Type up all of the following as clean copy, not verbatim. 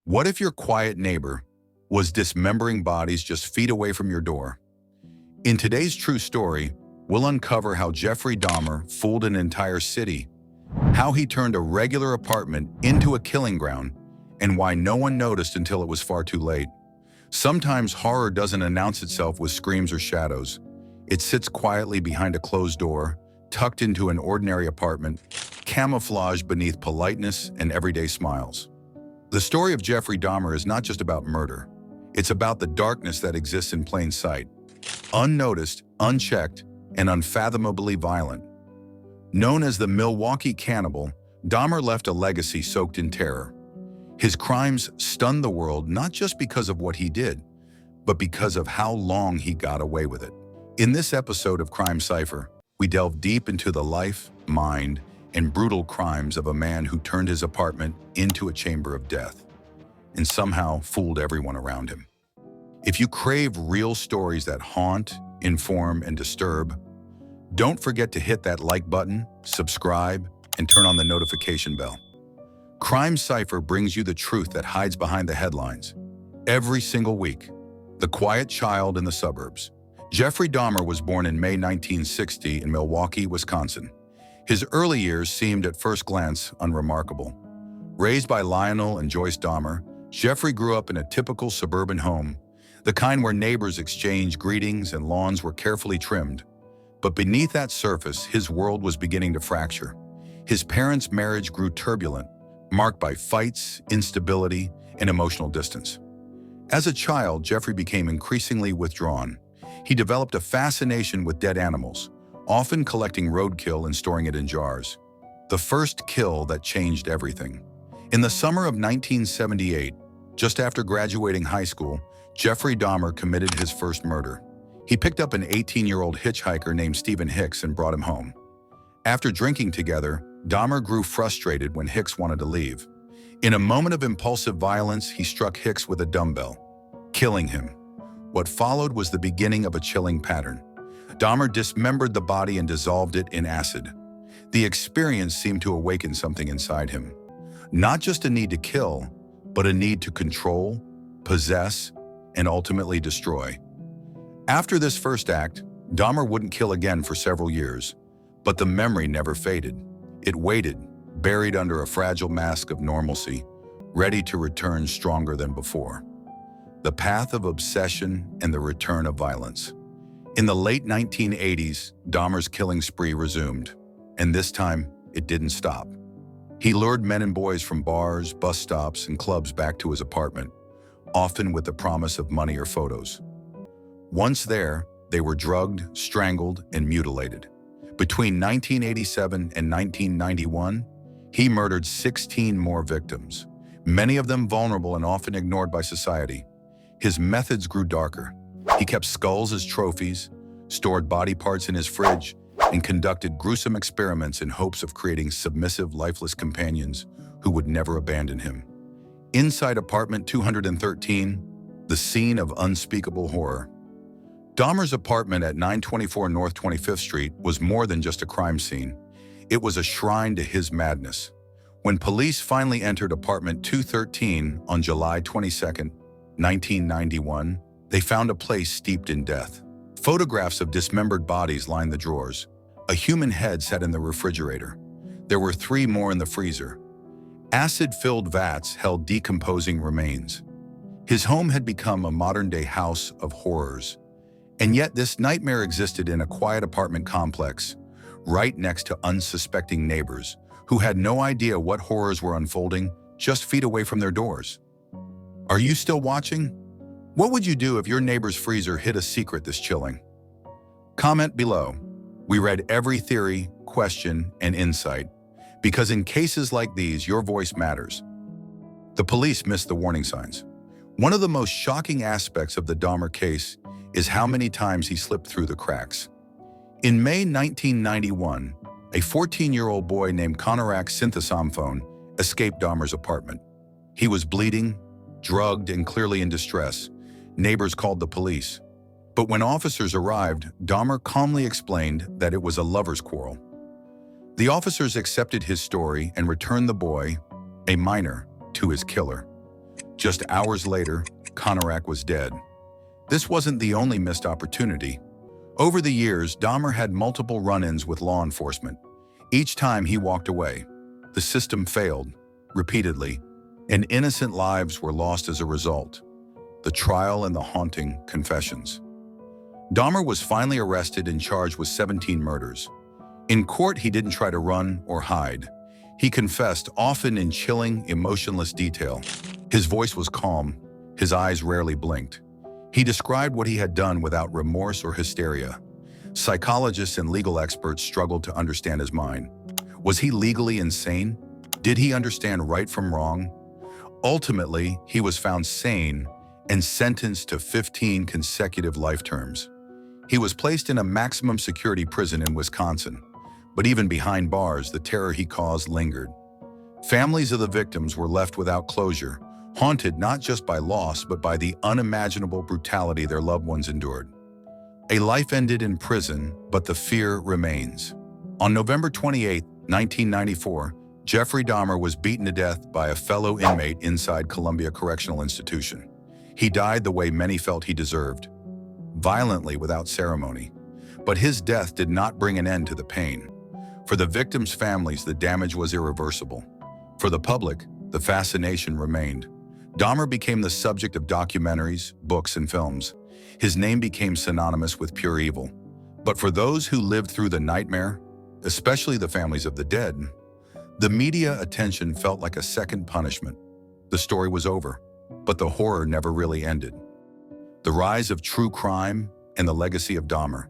What if your quiet neighbor was dismembering bodies just feet away from your door? In today's true story, we'll uncover how Jeffrey Dahmer fooled an entire city, how he turned a regular apartment into a killing ground, and why no one noticed until it was far too late. Sometimes horror doesn't announce itself with screams or shadows. It sits quietly behind a closed door, tucked into an ordinary apartment, camouflaged beneath politeness and everyday smiles. The story of Jeffrey Dahmer is not just about murder. It's about the darkness that exists in plain sight, unnoticed, unchecked, and unfathomably violent. Known as the Milwaukee Cannibal, Dahmer left a legacy soaked in terror. His crimes stunned the world not just because of what he did, but because of how long he got away with it. In this episode of Crime Cipher, we delve deep into the life, mind, and brutal crimes of a man who turned his apartment into a chamber of death and somehow fooled everyone around him. If you crave real stories that haunt, inform, and disturb, don't forget to hit that like button, subscribe, and turn on the notification bell. Crime Cipher brings you the truth that hides behind the headlines. Every single week, the quiet child in the suburbs. Jeffrey Dahmer was born in May 1960 in Milwaukee, Wisconsin. His early years seemed at first glance unremarkable. Raised by Lionel and Joyce Dahmer, Jeffrey grew up in a typical suburban home, the kind where neighbors exchanged greetings and lawns were carefully trimmed. But beneath that surface, his world was beginning to fracture. His parents' marriage grew turbulent, marked by fights, instability, and emotional distance. As a child, Jeffrey became increasingly withdrawn. He developed a fascination with dead animals, often collecting roadkill and storing it in jars. The first kill that changed everything. In the summer of 1978, just after graduating high school, Jeffrey Dahmer committed his first murder. He picked up an 18-year-old hitchhiker named Stephen Hicks and brought him home. After drinking together, Dahmer grew frustrated when Hicks wanted to leave. In a moment of impulsive violence, he struck Hicks with a dumbbell, killing him. What followed was the beginning of a chilling pattern. Dahmer dismembered the body and dissolved it in acid. The experience seemed to awaken something inside him. Not just a need to kill, but a need to control, possess, and ultimately destroy. After this first act, Dahmer wouldn't kill again for several years, but the memory never faded. It waited, buried under a fragile mask of normalcy, ready to return stronger than before. The path of obsession and the return of violence. In the late 1980s, Dahmer's killing spree resumed, and this time, it didn't stop. He lured men and boys from bars, bus stops, and clubs back to his apartment, often with the promise of money or photos. Once there, they were drugged, strangled, and mutilated. Between 1987 and 1991, he murdered 16 more victims, many of them vulnerable and often ignored by society. His methods grew darker. He kept skulls as trophies, stored body parts in his fridge, and conducted gruesome experiments in hopes of creating submissive, lifeless companions who would never abandon him. Inside apartment 213, the scene of unspeakable horror. Dahmer's apartment at 924 North 25th Street was more than just a crime scene. It was a shrine to his madness. When police finally entered apartment 213 on July 22, 1991, they found a place steeped in death. Photographs of dismembered bodies lined the drawers. A human head sat in the refrigerator. There were 3 more in the freezer. Acid-filled vats held decomposing remains. His home had become a modern-day house of horrors. And yet this nightmare existed in a quiet apartment complex, right next to unsuspecting neighbors who had no idea what horrors were unfolding just feet away from their doors. Are you still watching? What would you do if your neighbor's freezer hid a secret this chilling? Comment below. We read every theory, question, and insight, because in cases like these, your voice matters. The police missed the warning signs. One of the most shocking aspects of the Dahmer case is how many times he slipped through the cracks. In May 1991, a 14-year-old boy named Konerak Sinthasomphone escaped Dahmer's apartment. He was bleeding, drugged, and clearly in distress. Neighbors called the police. But when officers arrived, Dahmer calmly explained that it was a lover's quarrel. The officers accepted his story and returned the boy, a minor, to his killer. Just hours later, Konerak was dead. This wasn't the only missed opportunity. Over the years, Dahmer had multiple run-ins with law enforcement. Each time he walked away, the system failed, repeatedly, and innocent lives were lost as a result. The trial and the haunting confessions. Dahmer was finally arrested and charged with 17 murders. In court, he didn't try to run or hide. He confessed, often in chilling, emotionless detail. His voice was calm, his eyes rarely blinked. He described what he had done without remorse or hysteria. Psychologists and legal experts struggled to understand his mind. Was he legally insane? Did he understand right from wrong? Ultimately, he was found sane and sentenced to 15 consecutive life terms. He was placed in a maximum security prison in Wisconsin, but even behind bars, the terror he caused lingered. Families of the victims were left without closure, haunted not just by loss, but by the unimaginable brutality their loved ones endured. A life ended in prison, but the fear remains. On November 28, 1994, Jeffrey Dahmer was beaten to death by a fellow inmate inside Columbia Correctional Institution. He died the way many felt he deserved, violently without ceremony. But his death did not bring an end to the pain. For the victims' families, the damage was irreversible. For the public, the fascination remained. Dahmer became the subject of documentaries, books, and films. His name became synonymous with pure evil. But for those who lived through the nightmare, especially the families of the dead, the media attention felt like a second punishment. The story was over, but the horror never really ended. The rise of true crime and the legacy of Dahmer.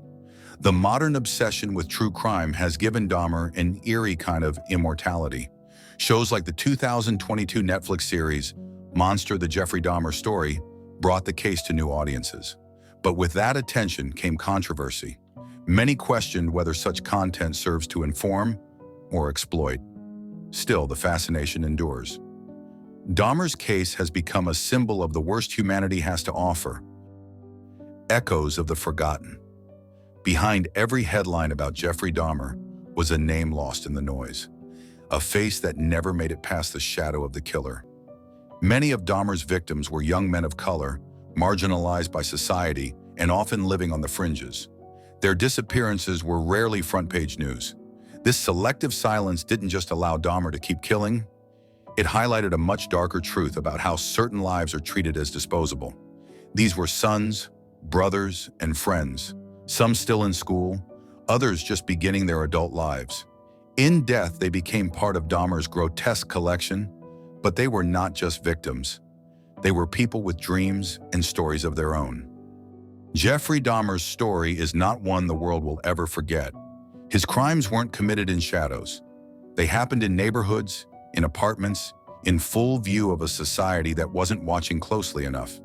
The modern obsession with true crime has given Dahmer an eerie kind of immortality. Shows like the 2022 Netflix series, Monster: The Jeffrey Dahmer Story, brought the case to new audiences. But with that attention came controversy. Many questioned whether such content serves to inform or exploit. Still, the fascination endures. Dahmer's case has become a symbol of the worst humanity has to offer. Echoes of the forgotten. Behind every headline about Jeffrey Dahmer was a name lost in the noise, a face that never made it past the shadow of the killer. Many of Dahmer's victims were young men of color, marginalized by society, and often living on the fringes. Their disappearances were rarely front-page news. This selective silence didn't just allow Dahmer to keep killing, it highlighted a much darker truth about how certain lives are treated as disposable. These were sons, brothers, and friends, some still in school, others just beginning their adult lives. In death, they became part of Dahmer's grotesque collection, but they were not just victims. They were people with dreams and stories of their own. Jeffrey Dahmer's story is not one the world will ever forget. His crimes weren't committed in shadows. They happened in neighborhoods, in apartments, in full view of a society that wasn't watching closely enough.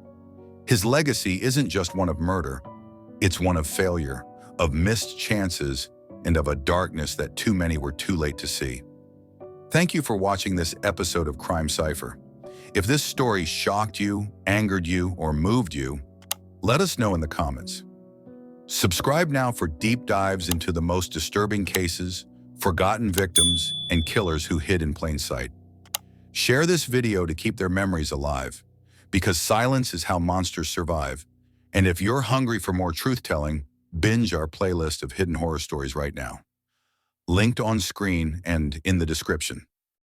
His legacy isn't just one of murder, it's one of failure, of missed chances, and of a darkness that too many were too late to see. Thank you for watching this episode of Crime Cipher. If this story shocked you, angered you, or moved you, let us know in the comments. Subscribe now for deep dives into the most disturbing cases, forgotten victims, and killers who hid in plain sight. Share this video to keep their memories alive, because silence is how monsters survive. And if you're hungry for more truth-telling, binge our playlist of hidden horror stories right now. Linked on screen and in the description.